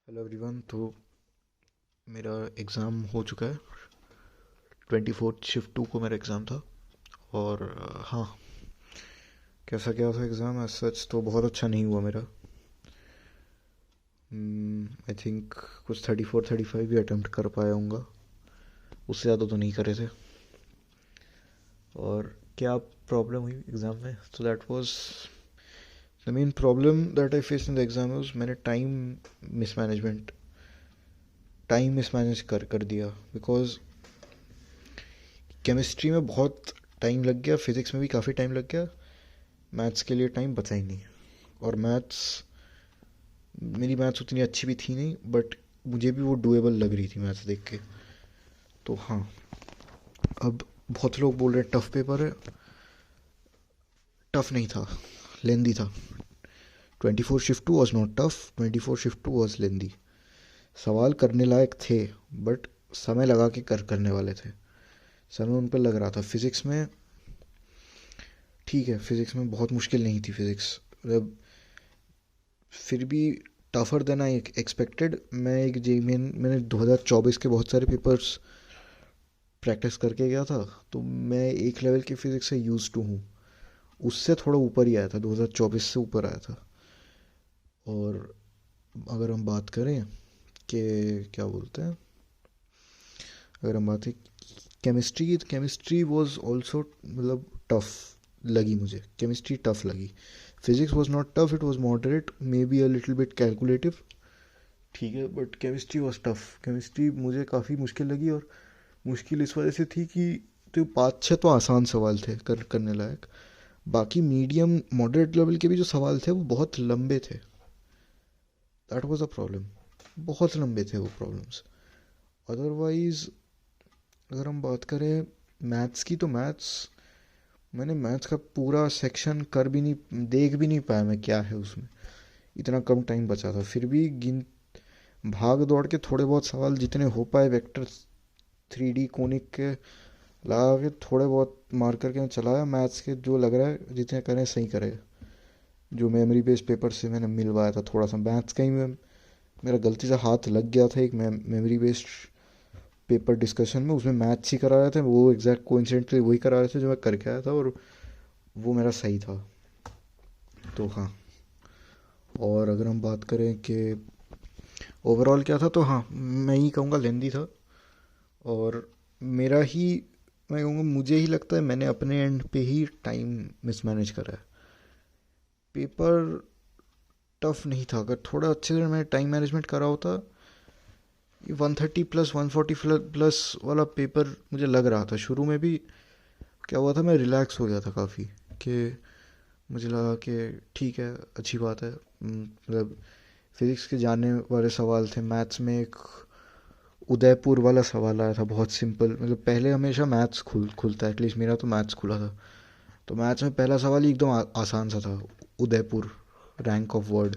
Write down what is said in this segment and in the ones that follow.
Hello everyone. तो मेरा exam हो चुका है। 24 शिफ्ट 2 को मेरा एग्ज़ाम था। और हाँ, कैसा गया था एग्ज़ाम? एज सच तो बहुत अच्छा नहीं हुआ मेरा। आई थिंक कुछ 34-35 ही अटेम्प्ट कर पाया हूँगा। उससे ज़्यादा तो नहीं करे थे। और क्या प्रॉब्लम हुई एग्ज़ाम में? तो that was the main problem that I face in the exam was मैंने टाइम मिसमैनेज कर दिया। बिकॉज केमिस्ट्री में बहुत टाइम लग गया, फिज़िक्स में भी काफ़ी टाइम लग गया, मैथ्स के लिए टाइम बचा ही नहीं। और मेरी मैथ्स उतनी अच्छी भी थी नहीं, बट मुझे भी वो डुएबल लग रही थी मैथ्स देख के। तो हाँ, अब बहुत लोग बोल रहे हैं टफ पेपर है। टफ नहीं था, लेंदी था। 24 shift 2 was not tough, 24 shift 2 was लेंदी। सवाल करने लायक थे, बट समय लगा के करने वाले थे। समय उन पर लग रहा था। फिज़िक्स में ठीक है, फिज़िक्स में बहुत मुश्किल नहीं थी फिज़िक्स, मतलब फिर भी टफ़र देन आई एक्सपेक्टेड। मैं एक जे मैंने 2024 के बहुत सारे पेपर्स प्रैक्टिस करके गया था। तो मैं एक लेवल की फ़िज़िक्स से यूज़ टू हूँ। उससे थोड़ा ऊपर ही आया था, 2024 से ऊपर आया था। और अगर हम बात करें कि क्या बोलते हैं, अगर हम बात करें केमिस्ट्री की, तो केमिस्ट्री वॉज ऑल्सो मतलब टफ लगी मुझे। केमिस्ट्री टफ लगी। Physics was not tough, it was moderate, may be a little bit calculative. ठीक है, but chemistry was tough. Chemistry मुझे काफ़ी मुश्किल लगी। और मुश्किल इस वजह से थी कि तो 5-6 तो आसान सवाल थे करने लायक। बाकी मीडियम मॉडरेट लेवल के भी जो सवाल थे वो बहुत लंबे थे। That was a problem. बहुत लंबे थे वो प्रॉब्लम्स। अदरवाइज अगर हम बात करें मैथ्स की, तो मैंने मैथ्स का पूरा सेक्शन कर भी नहीं, देख भी नहीं पाया मैं क्या है उसमें। इतना कम टाइम बचा था, फिर भी गिन भाग दौड़ के थोड़े बहुत सवाल जितने हो पाए वेक्टर 3D कोनिक के लगा के थोड़े बहुत मार करके मैं चलाया। मैथ्स के जो लग रहा है जितने करें सही करेगा। जो मेमोरी बेस्ड पेपर से मैंने मिलवाया था थोड़ा सा मैथ्स का ही मेरा गलती से हाथ लग गया था एक मेमोरी बेस्ड पेपर डिस्कशन में। उसमें मैथ्स ही करा रहे थे, वो एग्जैक्ट कोइंसिडेंटली वही करा रहे थे जो मैं करके आया था, और वो मेरा सही था। तो हाँ, और अगर हम बात करें कि ओवरऑल क्या था, तो हाँ, मैं ही कहूँगा लेंदी था। और मेरा ही मैं कहूँगा, मुझे ही लगता है मैंने अपने एंड पे ही टाइम मिसमैनेज करा है। पेपर टफ नहीं था। अगर थोड़ा अच्छे से मैंने टाइम मैनेजमेंट करा होता, ये 130 प्लस 140 प्लस वाला पेपर मुझे लग रहा था शुरू में भी। क्या हुआ था, मैं रिलैक्स हो गया था काफ़ी, कि मुझे लगा कि ठीक है, अच्छी बात है। मतलब फिज़िक्स के जानने वाले सवाल थे। मैथ्स में एक उदयपुर वाला सवाल आया था, बहुत सिंपल। मतलब पहले हमेशा मैथ्स खुलता है, एटलीस्ट मेरा तो मैथ्स खुला था। तो मैथ्स में पहला सवाल ही एकदम आसान सा था। उदयपुर, रैंक ऑफ वर्ड,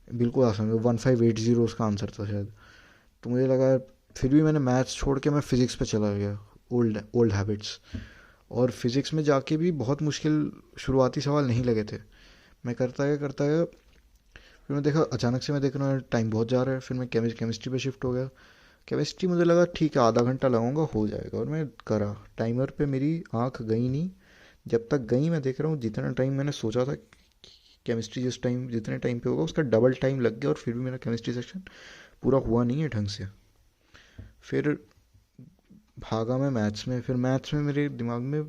बिल्कुल आसान। 1580 उसका आंसर था शायद। तो मुझे लगा, फिर भी मैंने मैथ्स छोड़ के मैं फ़िज़िक्स पे चला गया। Old old habits. और फिज़िक्स में जाके भी बहुत मुश्किल शुरुआती सवाल नहीं लगे थे। मैं करता गया। फिर मैं देखा, अचानक से मैं देख रहा हूँ टाइम बहुत जा रहा है। फिर मैं केमिस्ट्री पे शिफ्ट हो गया। केमिस्ट्री मुझे लगा ठीक है, आधा घंटा लगाऊंगा हो जाएगा, और मैं करा। टाइमर पे मेरी आंख गई नहीं। जब तक गई, मैं देख रहा हूँ जितना टाइम मैंने सोचा था केमिस्ट्री जितने टाइम पे होगा उसका डबल टाइम लग गया, और फिर भी मेरा केमिस्ट्री सेक्शन पूरा हुआ नहीं है ढंग से। फिर भागा मैं मैथ्स में। फिर मैथ्स में मेरे दिमाग में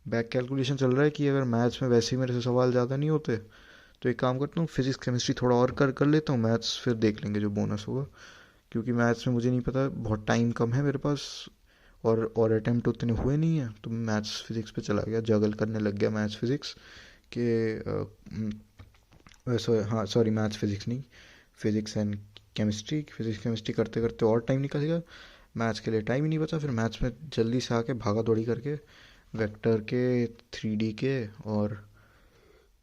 बैक कैलकुलेशन चल रहा है कि अगर मैथ्स में वैसे ही मेरे से सवाल ज़्यादा नहीं होते, तो एक काम करता हूँ, फिजिक्स केमिस्ट्री थोड़ा और कर लेता हूँ, मैथ्स फिर देख लेंगे जो बोनस होगा। क्योंकि मैथ्स में मुझे नहीं पता, बहुत टाइम कम है मेरे पास। और अटैम्प्ट उतने हुए नहीं हैं, तो मैं मैथ्स फिजिक्स पे चला गया, जगल करने लग गया मैथ्स फिजिक्स के। वैसे हाँ, सॉरी, मैथ्स फिजिक्स नहीं, physics and chemistry. Physics chemistry करते करते और टाइम निकल गया। मैथ्स के लिए टाइम ही नहीं बचा। फिर मैथ्स में जल्दी से आके भागा दौड़ी करके वेक्टर के, 3D के और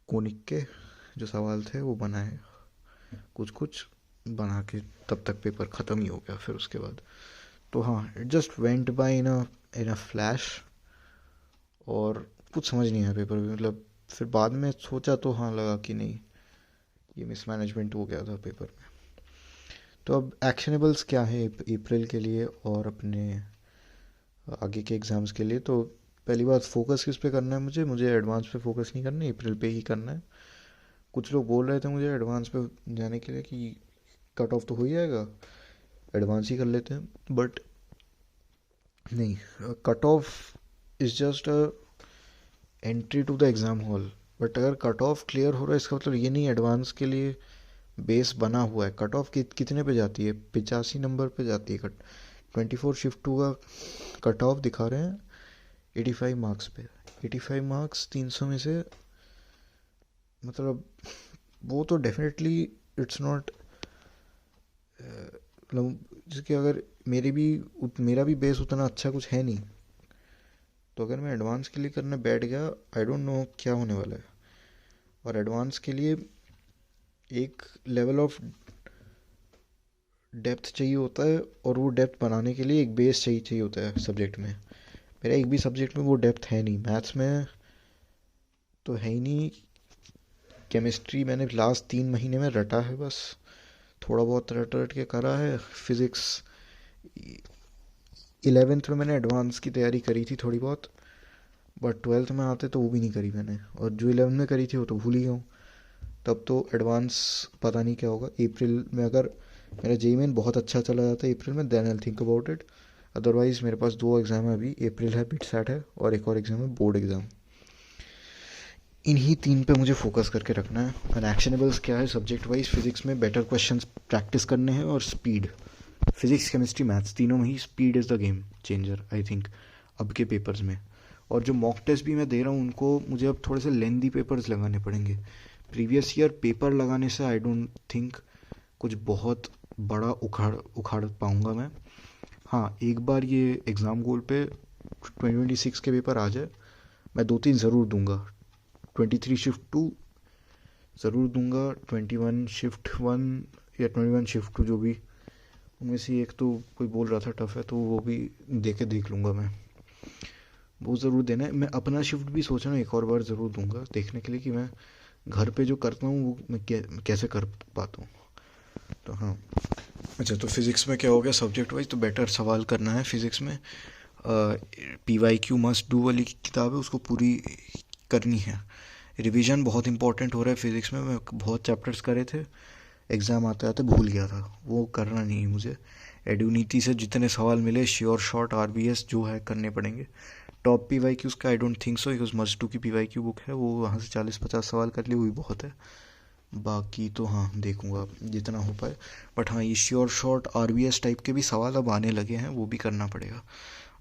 कोनिक के जो सवाल थे वो बनाए, कुछ कुछ बना के। तब तक पेपर ख़त्म ही हो गया फिर उसके बाद। तो हाँ, it just went by in a flash. और कुछ समझ नहीं आया पेपर में, मतलब फिर बाद में सोचा तो हाँ लगा कि नहीं, ये मिसमैनेजमेंट हो गया था पेपर में। तो अब एक्शनेबल्स क्या है अप्रैल के लिए और अपने आगे के एग्ज़ाम्स के लिए? तो पहली बात, फोकस किस पे करना है? मुझे एडवांस पे फोकस नहीं करना है, अप्रैल पे ही करना है। कुछ लोग बोल रहे थे मुझे एडवांस पे जाने के लिए कि कट ऑफ तो हो ही जाएगा, एडवांस ही कर लेते हैं, बट नहीं। Cut off is just a entry to the exam hall. But अगर कट ऑफ क्लियर हो रहा है इसका मतलब ये नहीं एडवांस के लिए बेस बना हुआ है। कट ऑफ कितने पे जाती है? 85 नंबर पे जाती है। 24 शिफ्ट 2 का कट ऑफ दिखा रहे हैं 85 मार्क्स पे। 85 मार्क्स 300 में से, मतलब वो तो डेफिनेटली इट्स नॉट, मतलब जिसके अगर मेरा भी बेस उतना अच्छा कुछ है नहीं, तो अगर मैं एडवांस के लिए करने बैठ गया, आई डोंट नो क्या होने वाला है। और एडवांस के लिए एक लेवल ऑफ डेप्थ चाहिए होता है, और वो डेप्थ बनाने के लिए एक बेस चाहिए होता है सब्जेक्ट में। मेरा एक भी सब्जेक्ट में वो डेप्थ है नहीं। मैथ्स में तो है ही नहीं। केमिस्ट्री मैंने लास्ट 3 महीने में रटा है बस, थोड़ा बहुत रट के करा है। फिज़िक्स 11th में मैंने एडवांस की तैयारी करी थी थोड़ी बहुत, बट 12th में आते तो वो भी नहीं करी मैंने, और जो 11th में करी थी वो तो भूल ही गया हूँ। तब तो एडवांस पता नहीं क्या होगा। अप्रैल में अगर मेरा जेईमेन बहुत अच्छा चला जाता है अप्रैल में, then I think about it. Otherwise मेरे पास 2 एग्ज़ाम है अभी, अप्रैल है, बिट सैट है, और एक और एग्ज़ाम है बोर्ड एग्ज़ाम। इन्हीं 3 पे मुझे फोकस करके रखना है। और एक्शनेबल्स क्या है? सब्जेक्ट वाइज फिजिक्स में बेटर क्वेश्चंस प्रैक्टिस करने हैं, और स्पीड। फिजिक्स केमिस्ट्री मैथ्स तीनों में ही speed is the game changer I think अब के पेपर्स में। और जो मॉक टेस्ट भी मैं दे रहा हूँ उनको मुझे अब थोड़े से लेंदी पेपर्स लगाने पड़ेंगे। प्रीवियस ईयर पेपर लगाने से आई डोंट थिंक कुछ बहुत बड़ा उखाड़ पाऊँगा मैं। हाँ, एक बार ये एग्ज़ाम गोल पे 2026 के पेपर आ जाए, मैं 2-3 ज़रूर दूंगा। 23 शिफ्ट 2 ज़रूर दूंगा, 21 शिफ्ट 1 या 21 शिफ्ट 2, जो भी उनमें से एक तो कोई बोल रहा था टफ है, तो वो भी देख लूँगा मैं। वो ज़रूर देना है। मैं अपना शिफ्ट भी सोच रहा हूँ एक और बार ज़रूर दूंगा, देखने के लिए कि मैं घर पे जो करता हूँ वो मैं कैसे कर पाता हूँ। तो हाँ, अच्छा, तो फिज़िक्स में क्या हो गया? सब्जेक्ट वाइज तो बेटर सवाल करना है फिज़िक्स में। PYQ मस्ट डू वाली किताब है, उसको पूरी करनी है। रिवीजन बहुत इंपॉर्टेंट हो रहा है फिज़िक्स में। मैं बहुत चैप्टर्स करे थे, एग्ज़ाम आते आते भूल गया था, वो करना नहीं है मुझे। एड्यूनीति से जितने सवाल मिले, श्योर शॉर्ट RBS जो है करने पड़ेंगे। टॉप PYQs का I don't think so, because must to की PYQ बुक है, वो वहाँ से 40-50 सवाल कर लिए, वो भी बहुत है। बाकी तो हाँ, देखूंगा जितना हो पाए। बट हाँ, ये श्योर शॉर्ट RBS टाइप के भी सवाल अब आने लगे हैं, वो भी करना पड़ेगा।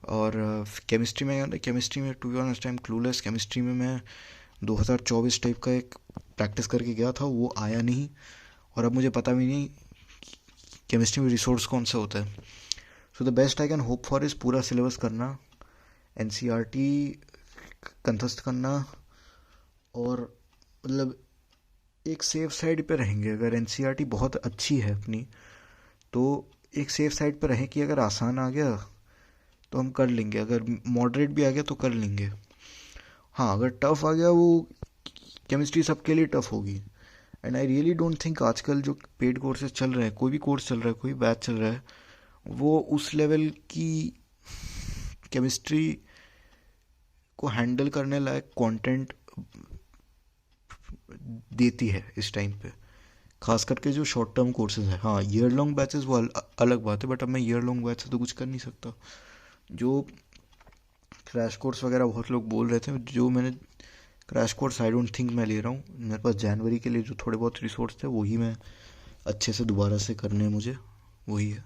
और केमिस्ट्री में to be honest I am clueless. Chemistry में मैं 2024 टाइप का एक प्रैक्टिस करके गया था, वो आया नहीं, और अब मुझे पता भी नहीं केमिस्ट्री में रिसोर्स कौन सा होता है। So the best I can hope for is पूरा सिलेबस करना, NCERT कंठस्थ करना, और मतलब एक सेफ साइड पे रहेंगे। अगर NCERT बहुत अच्छी है अपनी, तो एक सेफ साइड पे रहें कि अगर आसान आ गया तो हम कर लेंगे, अगर मॉडरेट भी आ गया तो कर लेंगे। हाँ, अगर टफ आ गया, वो केमिस्ट्री सबके लिए टफ होगी। And I really don't think आजकल जो पेड कोर्सेज चल रहे हैं, कोई भी कोर्स चल रहा है, कोई बैच चल रहा है, वो उस लेवल की केमिस्ट्री को हैंडल करने लायक कंटेंट देती है इस टाइम पे, खास करके जो शॉर्ट टर्म कोर्सेज है। हाँ, ईयर लॉन्ग बैचेस वो अलग बात है, बट अब मैं ईयर लॉन्ग बैच से तो कुछ कर नहीं सकता। जो क्रैश कोर्स वगैरह बहुत लोग बोल रहे थे, जो मैंने crash course I don't think मैं ले रहा हूँ। मेरे पास जनवरी के लिए जो थोड़े बहुत रिसोर्स थे वही मैं अच्छे से दोबारा से करने हैं मुझे, वही है।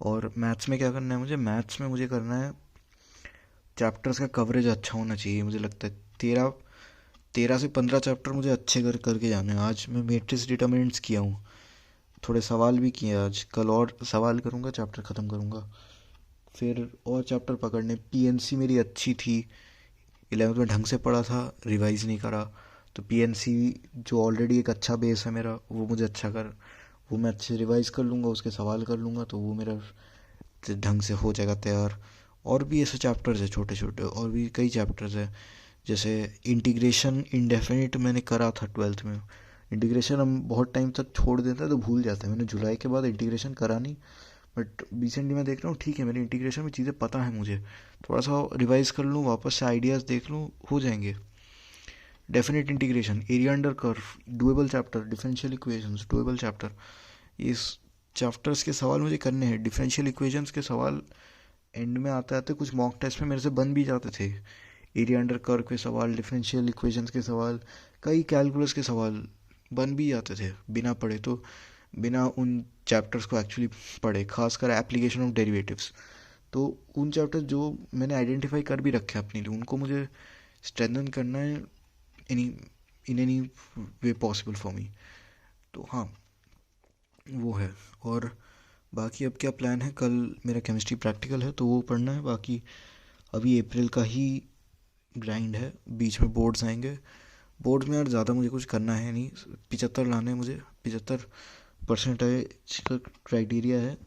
और मैथ्स में क्या करना है मुझे? मैथ्स में मुझे करना है, चैप्टर्स का कवरेज अच्छा होना चाहिए। मुझे लगता है 13 से 15 चैप्टर मुझे अच्छे करके जाने हैं। आज मैं मैट्रिक्स डिटर्मिनेंट्स किया हूँ, थोड़े सवाल भी किए आज, कल और सवाल करूँगा, चैप्टर ख़त्म करूँगा। फिर और चैप्टर पकड़ने। PNC मेरी अच्छी थी, 11th में ढंग से पढ़ा था, रिवाइज नहीं करा। तो PNC जो ऑलरेडी एक अच्छा बेस है मेरा, वो मुझे अच्छा वो मैं अच्छे रिवाइज कर लूँगा, उसके सवाल कर लूँगा, तो वो मेरा ढंग से हो जाएगा तैयार। और भी ऐसे चैप्टर्स है छोटे छोटे, और भी कई चैप्टर्स है, जैसे इंटीग्रेशन इंडेफिनिट मैंने करा था 12th में, इंटीग्रेशन हम बहुत टाइम तक छोड़ देते हैं तो भूल जाते हैं। मैंने जुलाई के बाद इंटीग्रेशन करा नहीं, बट रिसेंटली मैं देख रहा हूँ ठीक है मेरी इंटीग्रेशन में चीज़ें पता है मुझे, थोड़ा सा रिवाइज कर लूँ, वापस से आइडियाज़ देख लूँ, हो जाएंगे। Definite integration, area under curve, doable chapter, differential equations, doable chapter, इस चैप्टर्स के सवाल मुझे करने हैं। डिफरेंशियल इक्वेशंस के सवाल एंड में आते आते कुछ मॉक टेस्ट में मेरे से बन भी जाते थे। एरिया अंडर कर्व के सवाल, डिफरेंशियल इक्वेशंस के सवाल, कई कैलकुलस के सवाल बन भी जाते थे बिना पढ़े, तो बिना उन चैप्टर्स को एक्चुअली पढ़े, खासकर एप्लीकेशन ऑफ डेरिवेटिव्स। तो उन चैप्टर्स जो मैंने आइडेंटिफाई कर भी रखे हैं अपने लिए, उनको मुझे स्ट्रेंथन करना है any in any way possible for me. तो हाँ वो है। और बाकी अब क्या प्लान है, कल मेरा केमिस्ट्री प्रैक्टिकल है तो वो पढ़ना है। बाकी अभी अप्रैल का ही ग्राइंड है, बीच में बोर्ड्स आएंगे। बोर्ड्स में यार ज़्यादा मुझे कुछ करना है नहीं, 75 लाने हैं मुझे, 75% का क्राइटेरिया है।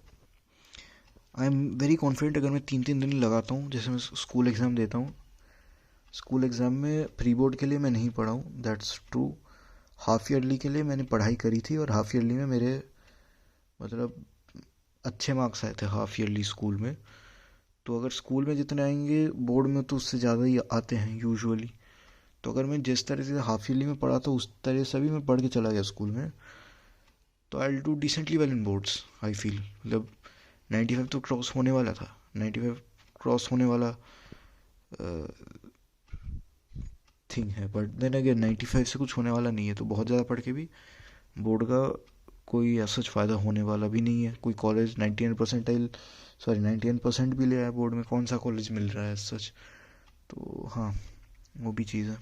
आई एम वेरी कॉन्फिडेंट अगर मैं 3 दिन लगाता हूँ, जैसे मैं स्कूल एग्ज़ाम देता हूँ। स्कूल एग्ज़ाम में प्री बोर्ड के लिए मैं नहीं पढ़ा हूँ, दैट्स ट्रू। हाफ ईयरली के लिए मैंने पढ़ाई करी थी और हाफ ईयरली में मेरे मतलब अच्छे मार्क्स आए थे हाफ ईयरली स्कूल में। तो अगर स्कूल में जितने आएंगे बोर्ड में तो उससे ज़्यादा ही आते हैं यूजुअली। तो अगर मैं जिस तरह से हाफ ईयरली में पढ़ा था उस तरह से भी मैं पढ़ के चला गया स्कूल में, तो I will do decently well in boards I feel. मतलब 95 तो क्रॉस होने वाला था, 95 क्रॉस होने वाला थिंग है, बट देन अगर 95 से कुछ होने वाला नहीं है तो बहुत ज़्यादा पढ़ के भी बोर्ड का कोई ऐसा फ़ायदा होने वाला भी नहीं है। कोई कॉलेज 99% भी ले आया बोर्ड में, कौन सा कॉलेज मिल रहा है सच। तो हाँ वो भी चीज़ है।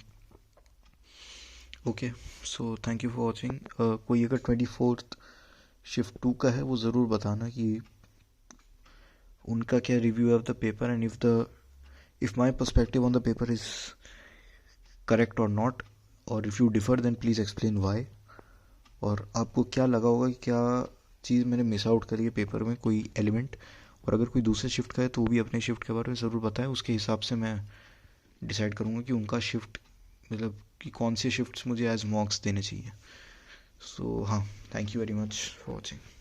Okay, so thank you for watching. कोई अगर 24th शिफ्ट 2 का है वो ज़रूर बताना कि उनका क्या review of the paper, and if my perspective on the paper is correct और नॉट, और if you differ then please explain why. और आपको क्या लगा होगा कि क्या चीज़ मैंने मिस आउट करी है पेपर में, कोई एलिमेंट। और अगर कोई दूसरे शिफ्ट का है तो वो भी अपने शिफ्ट के बारे में ज़रूर बताएं, उसके हिसाब से मैं डिसाइड करूँगा कि उनका शिफ्ट मतलब कि कौन से शिफ्ट्स मुझे एज मॉक्स देने चाहिए। सो हाँ, thank you very much for watching.